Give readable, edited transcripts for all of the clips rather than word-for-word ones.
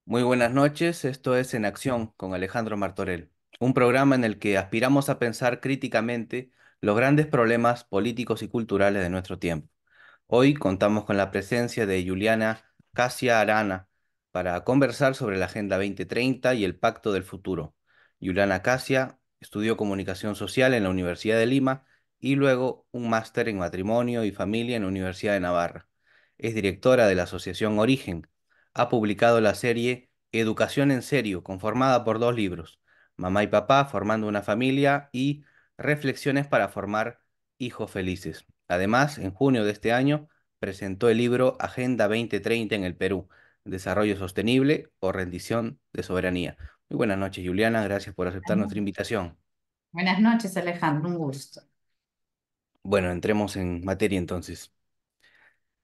Muy buenas noches, esto es En Acción con Alejandro Martorell, un programa en el que aspiramos a pensar críticamente los grandes problemas políticos y culturales de nuestro tiempo. Hoy contamos con la presencia de Juliana Casia Arana para conversar sobre la Agenda 2030 y el Pacto del Futuro. Juliana Casia estudió Comunicación Social en la Universidad de Lima y luego un máster en Matrimonio y Familia en la Universidad de Navarra. Es directora de la Asociación Origen. Ha publicado la serie Educación en Serio, conformada por dos libros, Mamá y Papá formando una familia y Reflexiones para formar hijos felices. Además, en junio de este año, presentó el libro Agenda 2030 en el Perú, Desarrollo Sostenible o Rendición de Soberanía. Muy buenas noches, Juliana. Gracias por aceptar nuestra invitación. Buenas noches, Alejandro, un gusto. Bueno, entremos en materia entonces.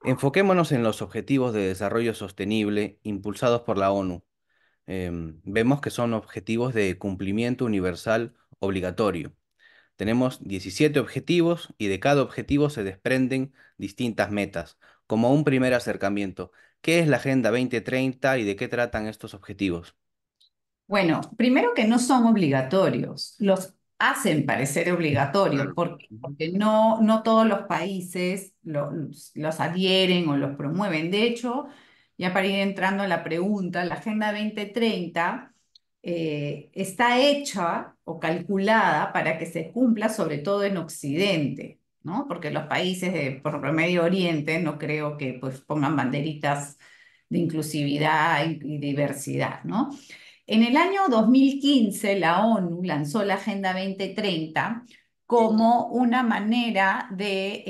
Enfoquémonos en los Objetivos de Desarrollo Sostenible impulsados por la ONU. Vemos que son objetivos de cumplimiento universal obligatorio. Tenemos 17 objetivos y de cada objetivo se desprenden distintas metas. Como un primer acercamiento, ¿qué es la Agenda 2030 y de qué tratan estos objetivos? Bueno, primero que no son obligatorios, los hacen parecer obligatorios Ujú, porque no todos los países los adhieren o los promueven. De hecho, ya para ir entrando a la pregunta, la Agenda 2030 está hecha o calculada para que se cumpla sobre todo en Occidente, ¿no? Porque los países de por Medio Oriente no creo que pues pongan banderitas de inclusividad y diversidad, ¿no? En el año 2015, la ONU lanzó la Agenda 2030 como una manera de,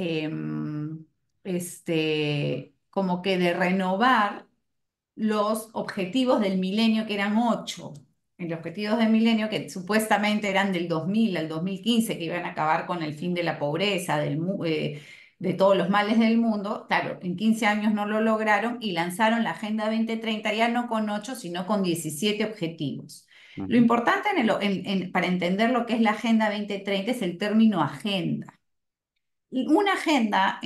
como que de renovar los objetivos del milenio, que eran 8. Los objetivos del milenio que supuestamente eran del 2000 al 2015, que iban a acabar con el fin de la pobreza, de todos los males del mundo. Claro, en 15 años no lo lograron y lanzaron la Agenda 2030 ya no con 8, sino con 17 objetivos. Lo ujú, importante para entender lo que es la Agenda 2030 es el término agenda. Una agenda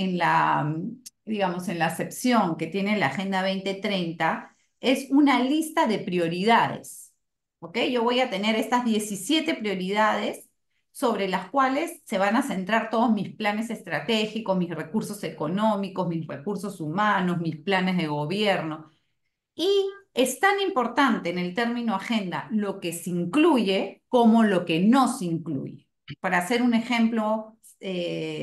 digamos, en la acepción que tiene la Agenda 2030 es una lista de prioridades. ¿Ok? Yo voy a tener estas 17 prioridades sobre las cuales se van a centrar todos mis planes estratégicos, mis recursos económicos, mis recursos humanos, mis planes de gobierno. Y es tan importante en el término agenda lo que se incluye como lo que no se incluye. Para hacer un ejemplo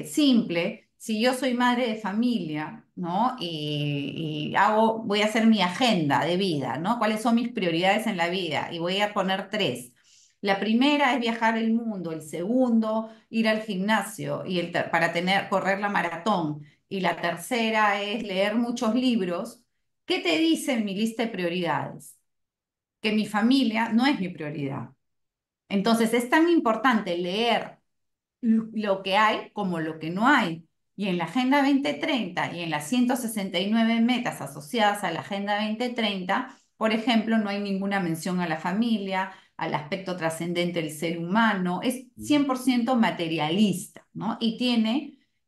simple, si yo soy madre de familia, ¿no? Voy a hacer mi agenda de vida, ¿no? ¿Cuáles son mis prioridades en la vida? Y voy a poner tres. La primera es viajar el mundo, el segundo, ir al gimnasio para correr la maratón. Y la tercera es leer muchos libros. ¿Qué te dice en mi lista de prioridades? Que mi familia no es mi prioridad. Entonces es tan importante leer lo que hay como lo que no hay. Y en la Agenda 2030 y en las 169 metas asociadas a la Agenda 2030, por ejemplo, no hay ninguna mención a la familia, al aspecto trascendente del ser humano, es ujú. 100% materialista, ¿no? Y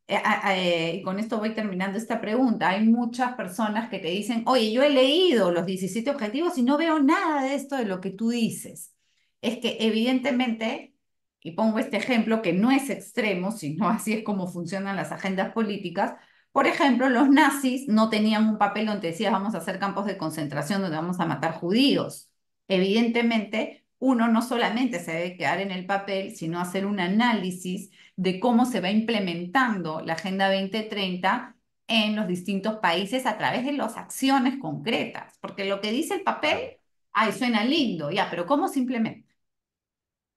y con esto voy terminando esta pregunta, hay muchas personas que te dicen, oye, yo he leído los 17 objetivos y no veo nada de esto de lo que tú dices. Es que evidentemente y pongo este ejemplo que no es extremo, sino así es como funcionan las agendas políticas. Por ejemplo, los nazis no tenían un papel donde decía vamos a hacer campos de concentración donde vamos a matar judíos. Evidentemente, uno no solamente se debe quedar en el papel, sino hacer un análisis de cómo se va implementando la Agenda 2030 en los distintos países a través de las acciones concretas. Porque lo que dice el Claro. papel, ay, suena lindo, ya, pero ¿cómo se implementa?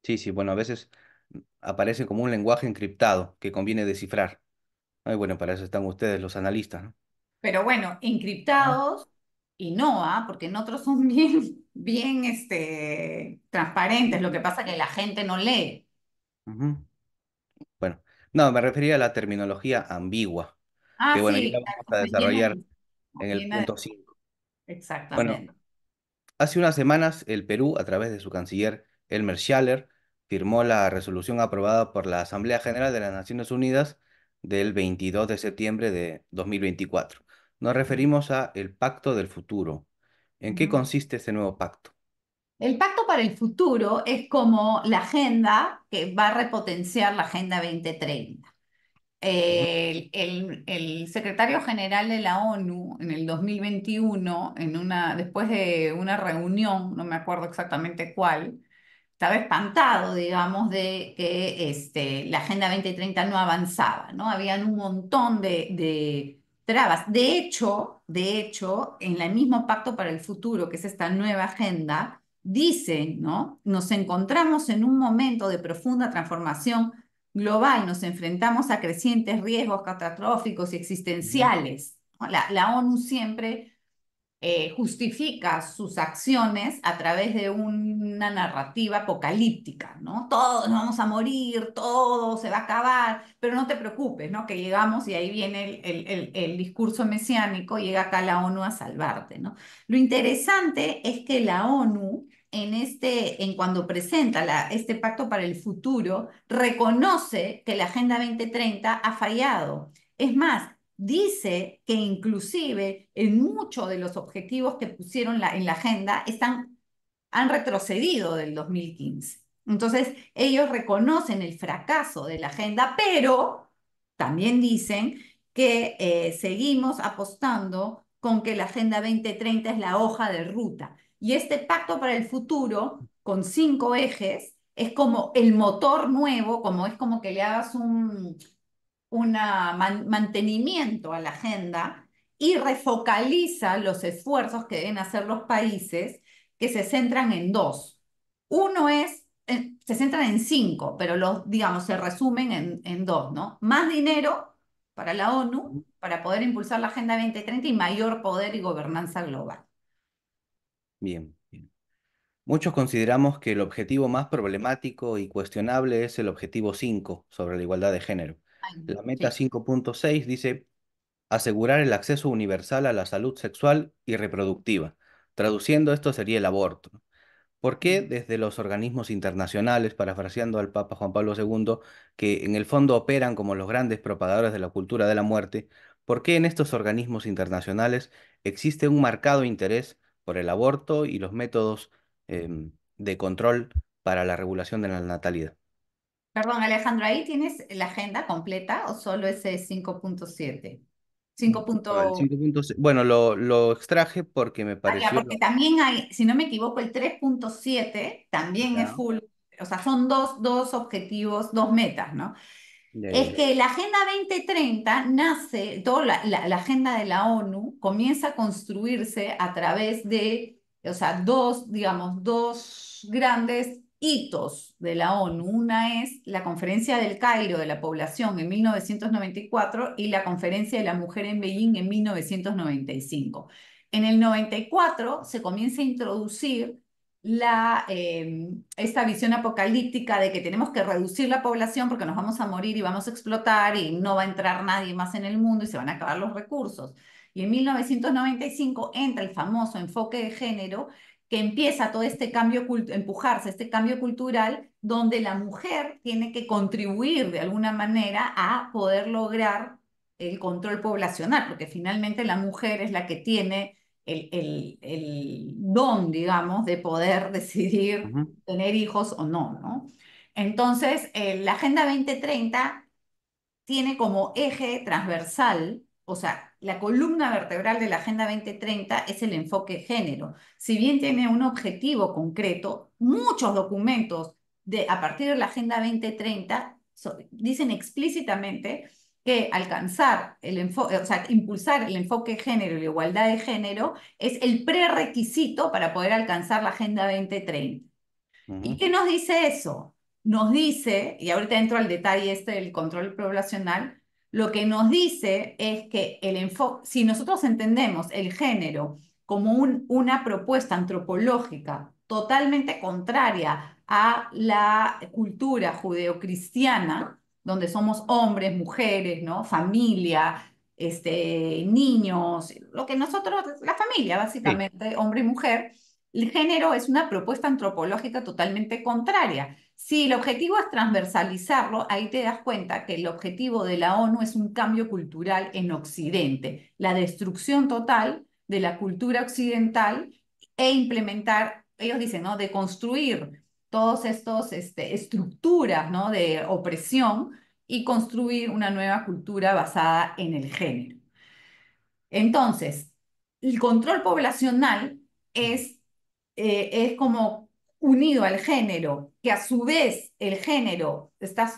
Sí, sí, bueno, a veces aparece como un lenguaje encriptado que conviene descifrar. Ay, bueno, para eso están ustedes los analistas, ¿no? Pero bueno, Ajá. encriptados y no, ¿ah? Porque en otros son bien transparentes. Lo que pasa es que la gente no lee. Ujú. Bueno, no, me refería a la terminología ambigua, que Ah, bueno, ya la sí, vamos a claro, desarrollar en el llena de... punto 5. Bueno, Exactamente. hace unas semanas el Perú, a través de su canciller Elmer Schaller, firmó la resolución aprobada por la Asamblea General de las Naciones Unidas del 22 de septiembre de 2024. Nos referimos a el Pacto del Futuro. ¿En qué Ujú. consiste ese nuevo pacto? El Pacto para el Futuro es como la agenda que va a repotenciar la Agenda 2030. Ujú, El secretario general de la ONU en el 2021, después de una reunión, no me acuerdo exactamente cuál, estaba espantado, digamos, de que la Agenda 2030 no avanzaba, ¿no? Habían un montón de trabas. De hecho, en el mismo Pacto para el Futuro, que es esta nueva agenda, dicen, ¿no? Nos encontramos en un momento de profunda transformación global, nos enfrentamos a crecientes riesgos catastróficos y ujú, existenciales, ¿no? La ONU siempre justifica sus acciones a través de una narrativa apocalíptica, ¿no? Todos nos vamos a morir, todo se va a acabar, pero no te preocupes, ¿no? Que llegamos y ahí viene el discurso mesiánico, llega acá la ONU a salvarte, ¿no? Lo interesante es que la ONU en cuando presenta este pacto para el futuro, reconoce que la Agenda 2030 ha fallado. Es más, dice que inclusive en muchos de los objetivos que pusieron en la agenda han retrocedido del 2015. Entonces, ellos reconocen el fracaso de la agenda, pero también dicen que seguimos apostando con que la Agenda 2030 es la hoja de ruta. Y este pacto para el futuro, con 5 ejes, es como el motor nuevo, como es como que le hagas un mantenimiento a la agenda y refocaliza los esfuerzos que deben hacer los países que se centran en dos. Uno es, se centran en cinco, pero digamos, se resumen en dos, ¿no? Más dinero para la ONU, ujú. para poder impulsar la Agenda 2030 y mayor poder y gobernanza global. Bien, bien. Muchos consideramos que el objetivo más problemático y cuestionable es el objetivo 5 sobre la igualdad de género. Ay, La meta sí. 5.6 dice asegurar el acceso universal a la salud sexual y reproductiva. Traduciendo, esto sería el aborto. ¿Por qué desde los organismos internacionales, parafraseando al Papa Juan Pablo II, que en el fondo operan como los grandes propagadores de la cultura de la muerte, por qué en estos organismos internacionales existe un marcado interés por el aborto y los métodos de control para la regulación de la natalidad? Perdón, Alejandro, ¿ahí tienes la agenda completa o solo ese 5.7? 5. Bueno, el 5.6 bueno, lo extraje porque me Ah, ya, pareció... porque también hay, si no me equivoco, el 3.7 también es Ya, full, o sea, son dos objetivos, dos metas, ¿no? ya, ya, Es ya. que la Agenda 2030 nace, toda la agenda de la ONU comienza a construirse a través de, o sea, digamos, dos grandes hitos de la ONU. Una es la Conferencia del Cairo de la Población en 1994 y la Conferencia de la Mujer en Beijing en 1995. En el 94 se comienza a introducir esta visión apocalíptica de que tenemos que reducir la población porque nos vamos a morir y vamos a explotar y no va a entrar nadie más en el mundo y se van a acabar los recursos. Y en 1995 entra el famoso enfoque de género que empieza todo este cambio, empujarse, este cambio cultural donde la mujer tiene que contribuir de alguna manera a poder lograr el control poblacional, porque finalmente la mujer es la que tiene el don, digamos, de poder decidir Ujú, tener hijos o no, ¿no? Entonces, la Agenda 2030 tiene como eje transversal, o sea, la columna vertebral de la Agenda 2030 es el enfoque de género. Si bien tiene un objetivo concreto, muchos documentos a partir de la Agenda 2030 dicen explícitamente que alcanzar el enfoque, o sea, impulsar el enfoque de género y la igualdad de género es el prerequisito para poder alcanzar la Agenda 2030. ¿Y ujú, qué nos dice eso? Nos dice, y ahorita entro al detalle del control poblacional, lo que nos dice es que si nosotros entendemos el género como una propuesta antropológica totalmente contraria a la cultura judeocristiana, donde somos hombres, mujeres, ¿no? Familia, niños, lo que nosotros, la familia sí. básicamente, hombre y mujer, el género es una propuesta antropológica totalmente contraria. Si el objetivo es transversalizarlo, ahí te das cuenta que el objetivo de la ONU es un cambio cultural en Occidente, la destrucción total de la cultura occidental e implementar, ellos dicen, ¿no? De construir todos estos estructuras, ¿no? De opresión y construir una nueva cultura basada en el género. Entonces, el control poblacional es como unido al género, que a su vez el género está,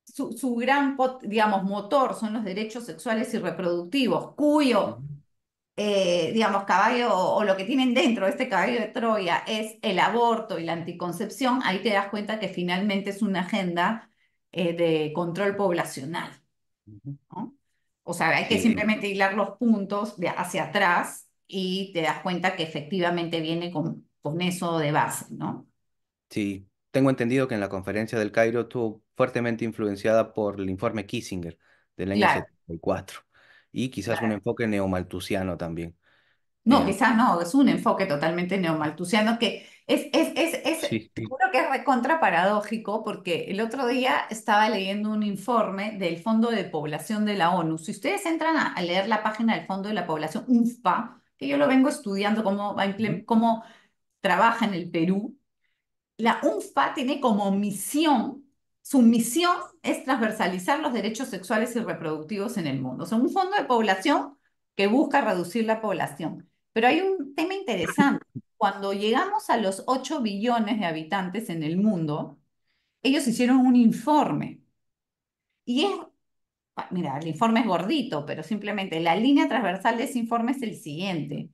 su gran, digamos, motor son los derechos sexuales y reproductivos, cuyo, Ujú, digamos, caballo o lo que tienen dentro de este caballo de Troya es el aborto y la anticoncepción. Ahí te das cuenta que finalmente es una agenda de control poblacional, ujú. ¿no? O sea, hay que Sí, simplemente hilar los puntos de hacia atrás y te das cuenta que efectivamente viene con eso de base, ¿no? sí. Tengo entendido que en la conferencia del Cairo estuvo fuertemente influenciada por el informe Kissinger del año Claro, 74 y quizás un claro. enfoque neomalthusiano también. No, Em, quizás no, es un enfoque totalmente neomalthusiano que sí, te juro que es recontra paradójico porque el otro día estaba leyendo un informe del Fondo de Población de la ONU. Si ustedes entran a leer la página del Fondo de la Población, UNFPA, que yo lo vengo estudiando ujú, cómo trabaja en el Perú, la UNFPA tiene como misión, su misión es transversalizar los derechos sexuales y reproductivos en el mundo. O sea, un fondo de población que busca reducir la población. Pero hay un tema interesante. Cuando llegamos a los 8 billones de habitantes en el mundo, ellos hicieron un informe. Y es, mira, el informe es gordito, pero simplemente la línea transversal de ese informe es el siguiente.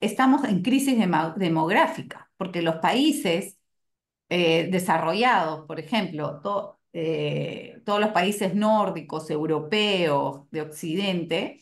Estamos en crisis demográfica, porque los países desarrollados, por ejemplo, todos los países nórdicos, europeos, de Occidente,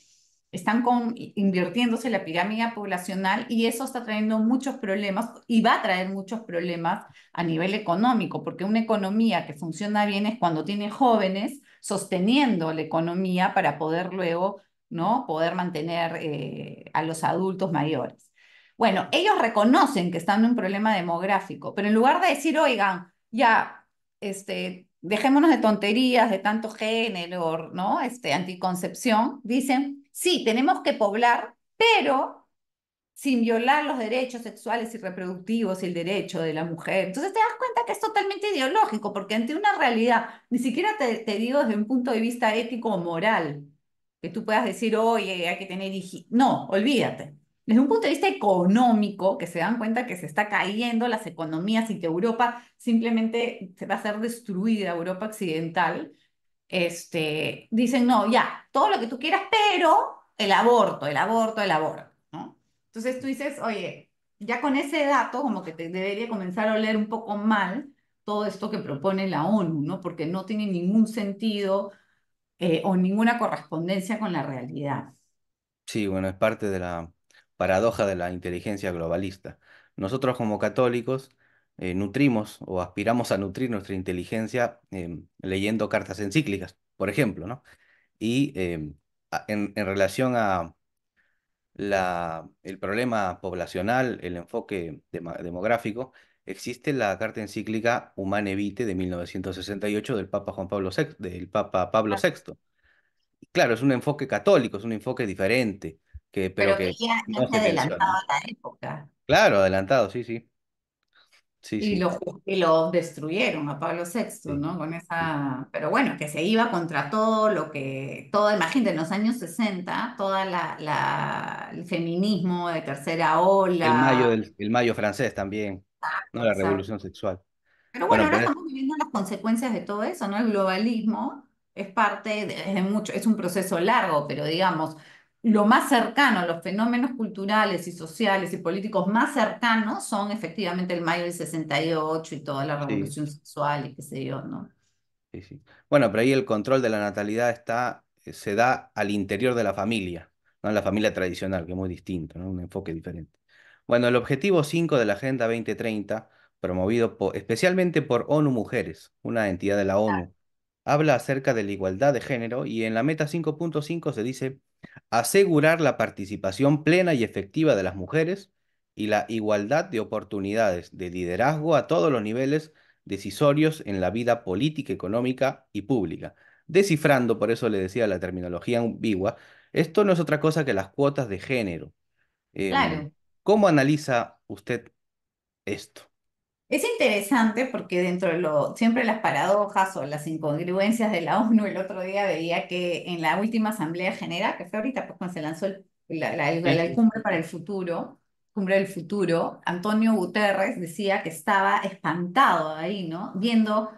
están invirtiéndose en la pirámide poblacional y eso está trayendo muchos problemas y va a traer muchos problemas a nivel económico, porque una economía que funciona bien es cuando tiene jóvenes sosteniendo la economía para poder luego, ¿no? Poder mantener a los adultos mayores. Bueno, ellos reconocen que están en un problema demográfico, pero en lugar de decir, oigan, ya, dejémonos de tonterías, de tanto género, ¿no? Anticoncepción, dicen, sí, tenemos que poblar, pero sin violar los derechos sexuales y reproductivos y el derecho de la mujer. Entonces te das cuenta que es totalmente ideológico, porque ante una realidad, ni siquiera te digo desde un punto de vista ético o moral, que tú puedas decir, oye, hay que tener hijos. No, olvídate. Desde un punto de vista económico, que se dan cuenta que se está cayendo las economías y que Europa simplemente se va a ser destruida, Europa occidental, dicen, no, ya, todo lo que tú quieras, pero el aborto, el aborto, el aborto, ¿no? Entonces tú dices, oye, ya con ese dato como que te debería comenzar a oler un poco mal todo esto que propone la ONU, ¿no? Porque no tiene ningún sentido o ninguna correspondencia con la realidad. sí, bueno, es parte de la paradoja de la inteligencia globalista. Nosotros como católicos nutrimos o aspiramos a nutrir nuestra inteligencia leyendo cartas encíclicas, por ejemplo, ¿no? Y en relación a el problema poblacional, el enfoque demográfico, existe la carta encíclica Humane Vitae de 1968 del Papa Juan Pablo VI, del Papa Pablo VI. Claro, es un enfoque católico, es un enfoque diferente, pero Pero que que ya no se se menciona, adelantaba ¿no? a la época. Claro, adelantado, sí, sí, sí, Y sí, lo destruyeron a Pablo VI, sí. ¿no? Con Sí. esa, pero bueno, que se iba contra todo lo que, toda, imagínate, en los años 60 toda el feminismo de tercera ola, El mayo francés también, ¿no? La exacto. revolución sexual. Pero bueno, Bueno, ahora pero estamos viviendo las consecuencias de todo eso, ¿no? El globalismo es parte de mucho, es un proceso largo, pero digamos, lo más cercano, los fenómenos culturales y sociales y políticos más cercanos son efectivamente el mayo del 68 y toda la sí, revolución sexual y qué sé yo, ¿no? sí, sí. Bueno, pero ahí el control de la natalidad se da al interior de la familia, no en la familia tradicional, que es muy distinto, ¿no? Un enfoque diferente. Bueno, el objetivo 5 de la Agenda 2030, promovido especialmente por ONU Mujeres, una entidad de la ONU, habla acerca de la igualdad de género y en la meta 5.5 se dice asegurar la participación plena y efectiva de las mujeres y la igualdad de oportunidades de liderazgo a todos los niveles decisorios en la vida política, económica y pública. Descifrando, por eso le decía la terminología ambigua, esto no es otra cosa que las cuotas de género. Em, Claro. ¿Cómo analiza usted esto? Es interesante porque dentro de siempre las paradojas o las incongruencias de la ONU, el otro día veía que en la última Asamblea General, que fue ahorita pues, cuando se lanzó Sí, la sí. cumbre para el futuro, cumbre del futuro, Antonio Guterres decía que estaba espantado ahí, ¿no? Viendo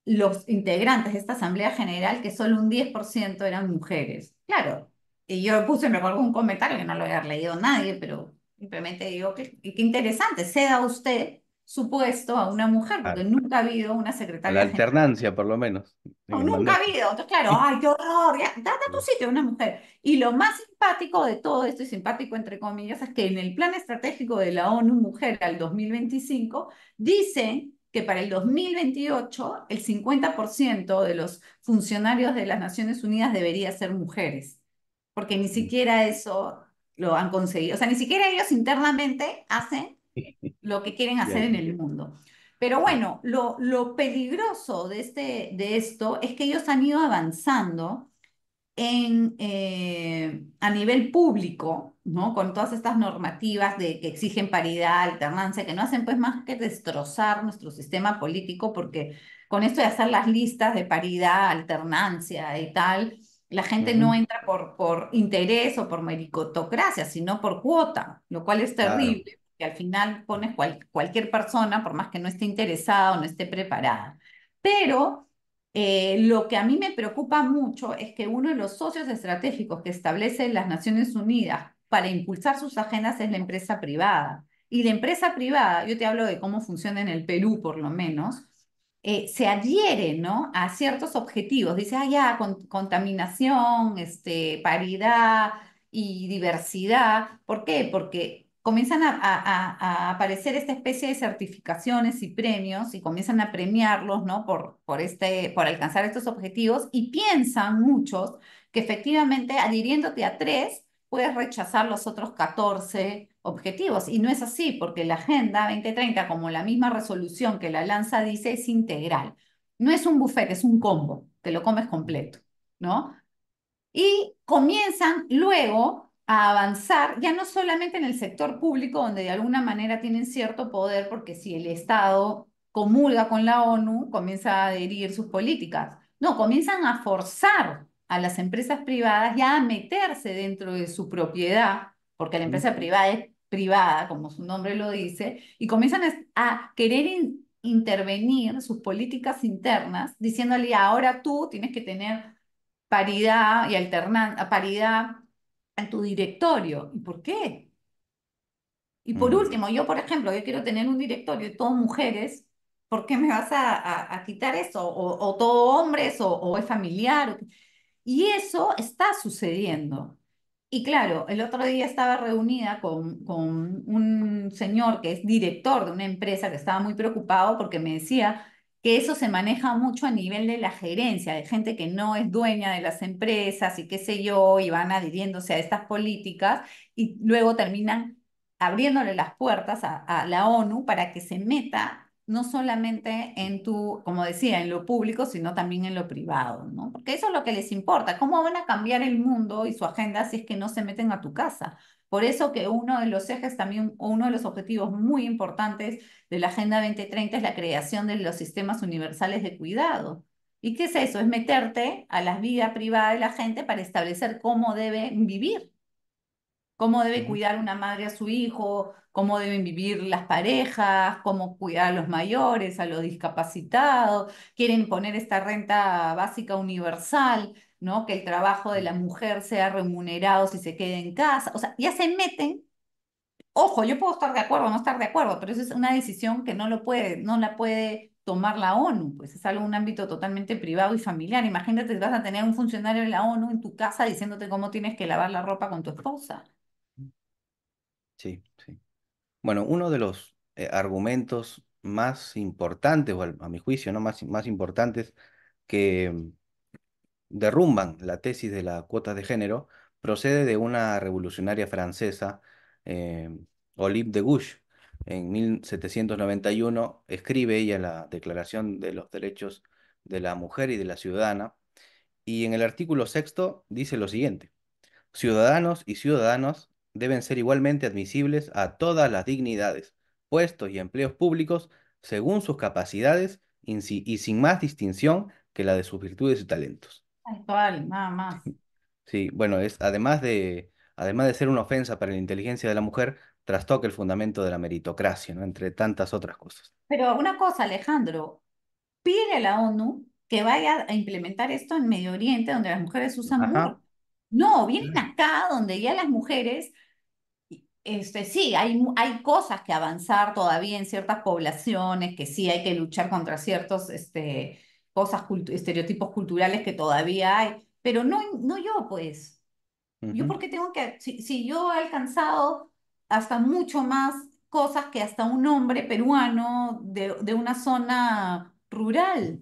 los integrantes de esta Asamblea General que solo un 10% eran mujeres. Claro, y yo puse, me acuerdo un comentario que no lo había leído nadie, pero simplemente digo que qué interesante, ceda usted su puesto a una mujer, porque Claro. nunca ha habido una A la secretaria general. alternancia, por lo menos, en No, el nunca ha mandato. habido. Entonces, claro, ay, qué horror, ya, date tu sitio a una mujer. Y lo más simpático de todo esto, y simpático entre comillas, es que en el plan estratégico de la ONU Mujer al 2025 dicen que para el 2028 el 50% de los funcionarios de las Naciones Unidas debería ser mujeres, porque ni siquiera eso lo han conseguido. O sea, ni siquiera ellos internamente hacen lo que quieren Ya, hacer en ya. el mundo. Pero Sí. bueno, lo peligroso de esto es que ellos han ido avanzando a nivel público, ¿no? Con todas estas normativas que exigen paridad, alternancia, que no hacen pues más que destrozar nuestro sistema político, porque con esto de hacer las listas de paridad, alternancia y tal, la gente no Ujú. entra por interés o por meritocracia, sino por cuota, lo cual es Claro. terrible, que al final pones cualquier persona, por más que no esté interesada o no esté preparada. Pero lo que a mí me preocupa mucho es que uno de los socios estratégicos que establecen las Naciones Unidas para impulsar sus agendas es la empresa privada. Y la empresa privada, yo te hablo de cómo funciona en el Perú por lo menos, se adhiere, ¿no? A ciertos objetivos. Dice, ah, ya, contaminación, paridad y diversidad. ¿Por qué? Porque comienzan a aparecer esta especie de certificaciones y premios y comienzan a premiarlos, ¿no? Por alcanzar estos objetivos y piensan muchos que efectivamente adhiriéndote a tres puedes rechazar los otros 14 objetivos. Y no es así, porque la Agenda 2030, como la misma resolución que la lanza dice, es integral. No es un buffet, es un combo, te lo comes completo, ¿no? Y comienzan luego a avanzar, ya no solamente en el sector público, donde de alguna manera tienen cierto poder, porque si el Estado comulga con la ONU, comienza a adherir sus políticas. No, comienzan a forzar a las empresas privadas ya a meterse dentro de su propiedad, porque la Ujú. empresa privada es privada, como su nombre lo dice, y comienzan a querer intervenir sus políticas internas, diciéndole, ahora tú tienes que tener paridad y paridad en tu directorio. ¿Y por qué? Y por Mm, último, yo, por ejemplo, yo quiero tener un directorio de todas mujeres, ¿por qué me vas a quitar eso? O todo hombres, o es familiar. Y eso está sucediendo. Y claro, el otro día estaba reunida con un señor que es director de una empresa que estaba muy preocupado porque me decía que eso se maneja mucho a nivel de la gerencia, de gente que no es dueña de las empresas y qué sé yo, y van adhiriéndose a estas políticas y luego terminan abriéndole las puertas a la ONU para que se meta no solamente en como decía, en lo público, sino también en lo privado, ¿no? Porque eso es lo que les importa. ¿Cómo van a cambiar el mundo y su agenda si es que no se meten a tu casa? Por eso que uno de los ejes también, o uno de los objetivos muy importantes de la Agenda 2030 es la creación de los sistemas universales de cuidado. ¿Y qué es eso? Es meterte a la vida privada de la gente para establecer cómo deben vivir, cómo debe ujú. cuidar una madre a su hijo, cómo deben vivir las parejas, cómo cuidar a los mayores, a los discapacitados, quieren poner esta renta básica universal, ¿no? Que el trabajo de la mujer sea remunerado si se queda en casa, o sea, ya se meten. Ojo, yo puedo estar de acuerdo o no estar de acuerdo, pero eso es una decisión que no la puede tomar la ONU, pues es algo un ámbito totalmente privado y familiar. Imagínate, vas a tener un funcionario de la ONU en tu casa diciéndote cómo tienes que lavar la ropa con tu esposa. Sí, sí. Bueno, uno de los argumentos más importantes, o a mi juicio, ¿no? Más importantes que derrumban la tesis de la cuota de género, procede de una revolucionaria francesa, eh, Olympe de Gouges. En 1791 escribe ella la Declaración de los Derechos de la Mujer y de la Ciudadana, y en el artículo sexto dice lo siguiente: ciudadanos y ciudadanas deben ser igualmente admisibles a todas las dignidades, puestos y empleos públicos según sus capacidades y sin más distinción que la de sus virtudes y talentos. Tal cual, nada más. Sí, bueno, además de ser una ofensa para la inteligencia de la mujer, trastoca el fundamento de la meritocracia, ¿no? Entre tantas otras cosas. Pero una cosa, Alejandro, pide a la ONU que vaya a implementar esto en Medio Oriente, donde las mujeres usan burka. Ajá. No, vienen Claro. acá donde ya las mujeres, sí, hay cosas que avanzar todavía en ciertas poblaciones, que sí hay que luchar contra ciertos, estereotipos culturales que todavía hay, pero no, no yo, pues. Yo Ujú. porque tengo que, si yo he alcanzado hasta mucho más cosas que hasta un hombre peruano de una zona rural.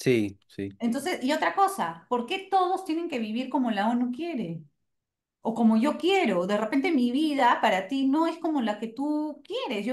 Sí, sí, Entonces, y otra cosa, ¿por qué todos tienen que vivir como la ONU quiere? O como yo quiero. De repente mi vida para ti no es como la que tú quieres.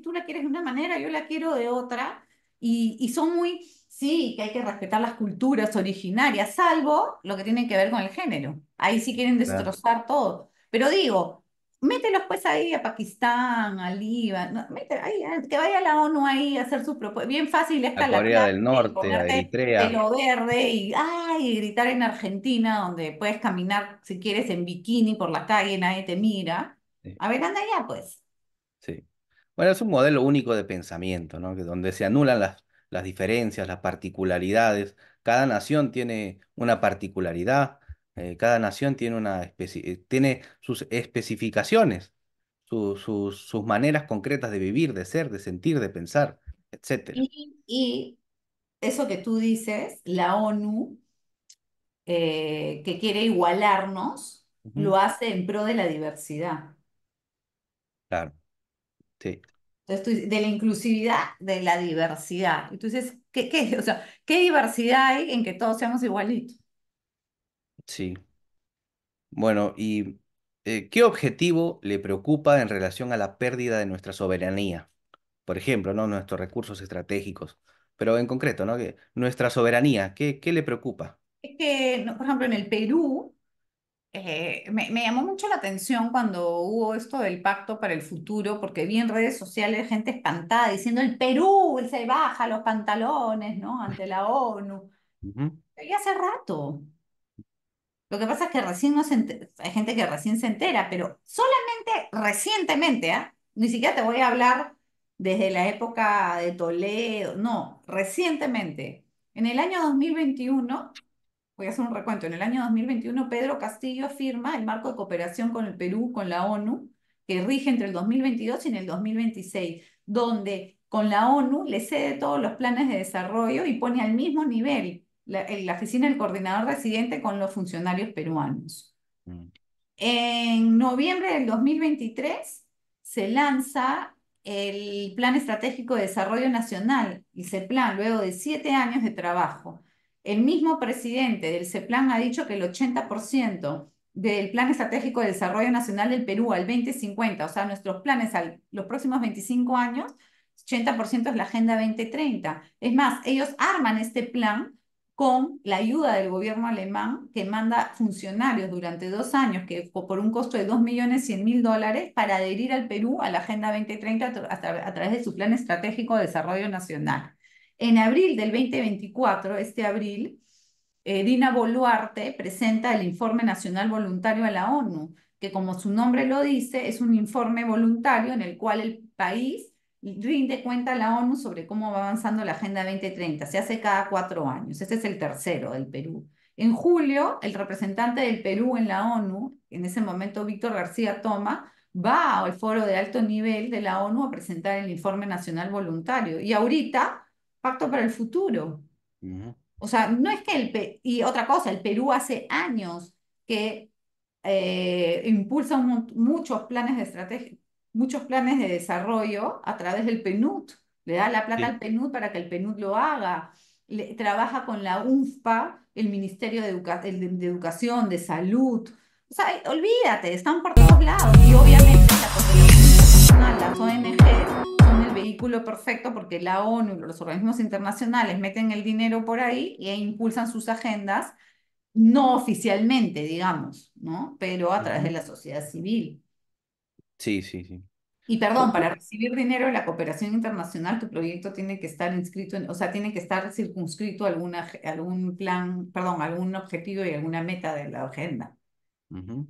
Tú la quieres de una manera, yo la quiero de otra. Y son muy, sí, que hay que respetar las culturas originarias, salvo lo que tiene que ver con el género. Ahí sí quieren claro. destrozar todo. Pero digo, mételos pues ahí a Pakistán, a Líbano, no, ahí, que vaya la ONU ahí a hacer su propuesta. Bien fácil A está la Corea playa del y Norte, a ponerte Eritrea. pelo verde y, ay, y gritar en Argentina, donde puedes caminar si quieres en bikini por la calle, nadie te mira. Sí, A ver, anda allá, pues. sí. Bueno, es un modelo único de pensamiento, ¿no? Donde se anulan las diferencias, las particularidades. Cada nación tiene una particularidad, cada nación tiene tiene sus especificaciones, sus maneras concretas de vivir, de ser, de sentir, de pensar, etcétera. Y eso que tú dices, la ONU, que quiere igualarnos, Ujú. lo hace en pro de la diversidad. Claro, sí, Entonces, de la inclusividad, de la diversidad. Entonces, ¿qué? O sea, ¿qué diversidad hay en que todos seamos igualitos? sí. Bueno, ¿y qué objetivo le preocupa en relación a la pérdida de nuestra soberanía? Por ejemplo, ¿no? Nuestros recursos estratégicos, pero en concreto, ¿no? Que nuestra soberanía, ¿qué le preocupa? Es que, no, por ejemplo, en el Perú, me llamó mucho la atención cuando hubo esto del pacto para el futuro, porque vi en redes sociales gente espantada diciendo el Perú se baja los pantalones, ¿no? Ante la ONU. Ujú. Y hace rato. Lo que pasa es que recién no se hay gente que recién se entera, pero solamente recientemente, ¿ah? Ni siquiera te voy a hablar desde la época de Toledo, no, recientemente. En el año 2021 voy a hacer un recuento. En el año 2021, Pedro Castillo firma el marco de cooperación con el Perú, con la ONU, que rige entre el 2022 y en el 2026, donde con la ONU le cede todos los planes de desarrollo y pone al mismo nivel la oficina del coordinador residente con los funcionarios peruanos. Mm. En noviembre del 2023 se lanza el Plan Estratégico de Desarrollo Nacional, el CEPLAN, luego de 7 años de trabajo. El mismo presidente del CEPLAN ha dicho que el 80% del Plan Estratégico de Desarrollo Nacional del Perú al 2050, o sea, nuestros planes a los próximos 25 años, 80% es la Agenda 2030. Es más, ellos arman este plan con la ayuda del gobierno alemán, que manda funcionarios durante 2 años, que por un costo de 2.100.000 dólares, para adherir al Perú a la Agenda 2030 a través de su Plan Estratégico de Desarrollo Nacional. En abril del 2024, este abril, Dina Boluarte presenta el Informe Nacional Voluntario a la ONU, que como su nombre lo dice, es un informe voluntario en el cual el país rinde cuenta a la ONU sobre cómo va avanzando la Agenda 2030. Se hace cada 4 años. Este es el tercero del Perú. En julio, el representante del Perú en la ONU, en ese momento Víctor García Toma, va al foro de alto nivel de la ONU a presentar el informe nacional voluntario. Y ahorita, Pacto para el Futuro. Ujú. O sea, no es que y otra cosa, el Perú hace años que impulsa muchos planes de estrategia, muchos planes de desarrollo a través del PNUD. Le da la plata al Sí, PNUD para que el PNUD lo haga. Trabaja con la UNFPA, el Ministerio de Educación, de Salud. O sea, olvídate, están por todos lados. Y obviamente la cooperación internacional, las ONG, son el vehículo perfecto porque la ONU y los organismos internacionales meten el dinero por ahí e impulsan sus agendas no oficialmente, digamos, ¿no? Pero a través de Ujú. la sociedad civil. Sí, sí, sí. Y perdón, Otro, para recibir dinero de la cooperación internacional, tu proyecto tiene que estar inscrito o sea, tiene que estar circunscrito a algún plan, perdón, algún objetivo y alguna meta de la agenda. ujú.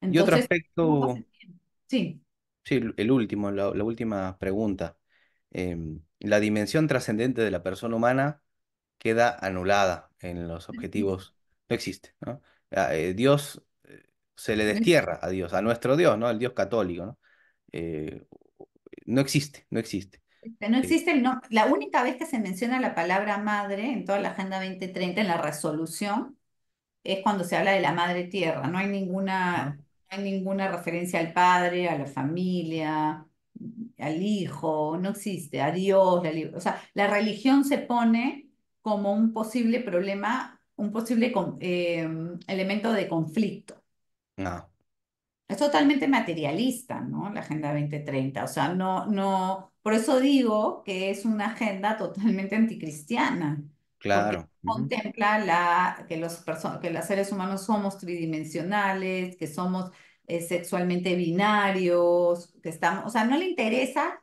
Y otro Entonces, ¿cómo pasa aspecto, el tiempo? Sí, sí, el último, la última pregunta. La dimensión trascendente de la persona humana queda anulada en los no existe. objetivos, no existe, ¿no? Dios, se le No existe. destierra a Dios, a nuestro Dios, ¿no? Al Dios católico, ¿no? Eh, no existe, no existe. No Eh, existe la única vez que se menciona la palabra madre en toda la Agenda 2030 en la resolución es cuando se habla de la madre tierra. ajá, No hay ninguna referencia al padre, a la familia, al hijo, no existe, a Dios. O sea, la religión se pone como un posible problema, un posible elemento de conflicto. no, Es totalmente materialista, ¿no? La Agenda 2030. O sea, por eso digo que es una agenda totalmente anticristiana, porque claro. Ujú, contempla que los seres humanos somos tridimensionales, que somos sexualmente binarios, que estamos, o sea, no le interesa,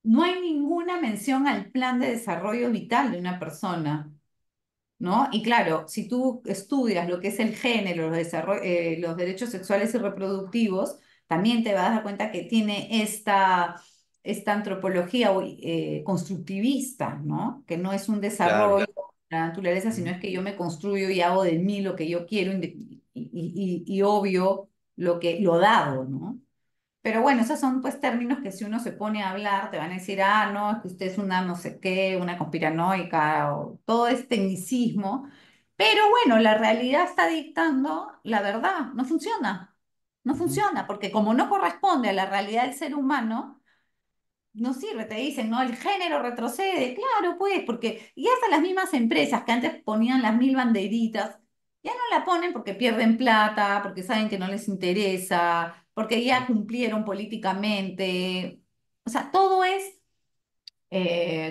no hay ninguna mención al plan de desarrollo vital de una persona. ¿No? Y claro, si tú estudias lo que es el género, los derechos sexuales y reproductivos, también te vas a dar cuenta que tiene esta antropología constructivista, ¿no? Que no es un claro. desarrollo de la naturaleza, sino Ujú, es que yo me construyo y hago de mí lo que yo quiero y obvio lo dado, ¿no? Pero bueno, esos son pues términos que si uno se pone a hablar, te van a decir, ah, no, es que usted es una no sé qué, una conspiranoica, o todo este tecnicismo. Pero bueno, la realidad está dictando la verdad, no funciona. No ujú, funciona, porque como no corresponde a la realidad del ser humano, no sirve, te dicen, no, el género retrocede, claro, pues, porque y hasta las mismas empresas que antes ponían las mil banderitas, ya no la ponen porque pierden plata, porque saben que no les interesa, porque ya cumplieron políticamente. O sea, todo es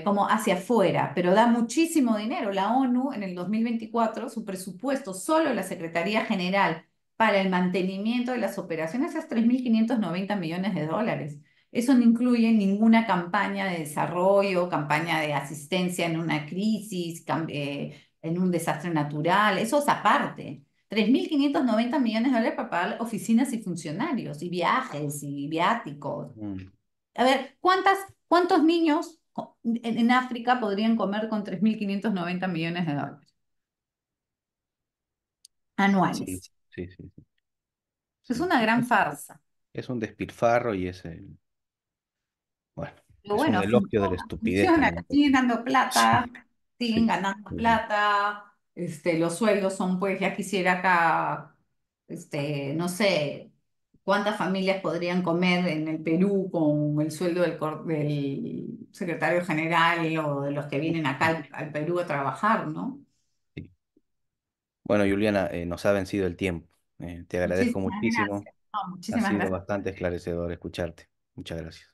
como hacia afuera, pero da muchísimo dinero. La ONU en el 2024 su presupuesto, solo la Secretaría General para el mantenimiento de las operaciones es 3.590 millones de dólares. Eso no incluye ninguna campaña de desarrollo, campaña de asistencia en una crisis, en un desastre natural, eso es aparte. 3.590 millones de dólares para pagar oficinas y funcionarios, y viajes, y viáticos. ujú. A ver, ¿cuántos niños en África podrían comer con 3.590 millones de dólares Sí, anuales? sí, sí, sí, Es sí. una gran farsa. Es un despilfarro y bueno, Pero es un bueno, elogio de la funciona, estupidez funciona, también. siguen dando Sí, plata, siguen sí, ganando sí, plata, los sueldos son, pues, ya quisiera acá, no sé, cuántas familias podrían comer en el Perú con el sueldo del secretario general o de los que vienen acá al Perú a trabajar, ¿no? sí. Bueno, Juliana, nos ha vencido el tiempo. Te agradezco Muchísimas muchísimo. gracias. No, Ha muchísimas sido gracias. bastante esclarecedor escucharte. Muchas gracias.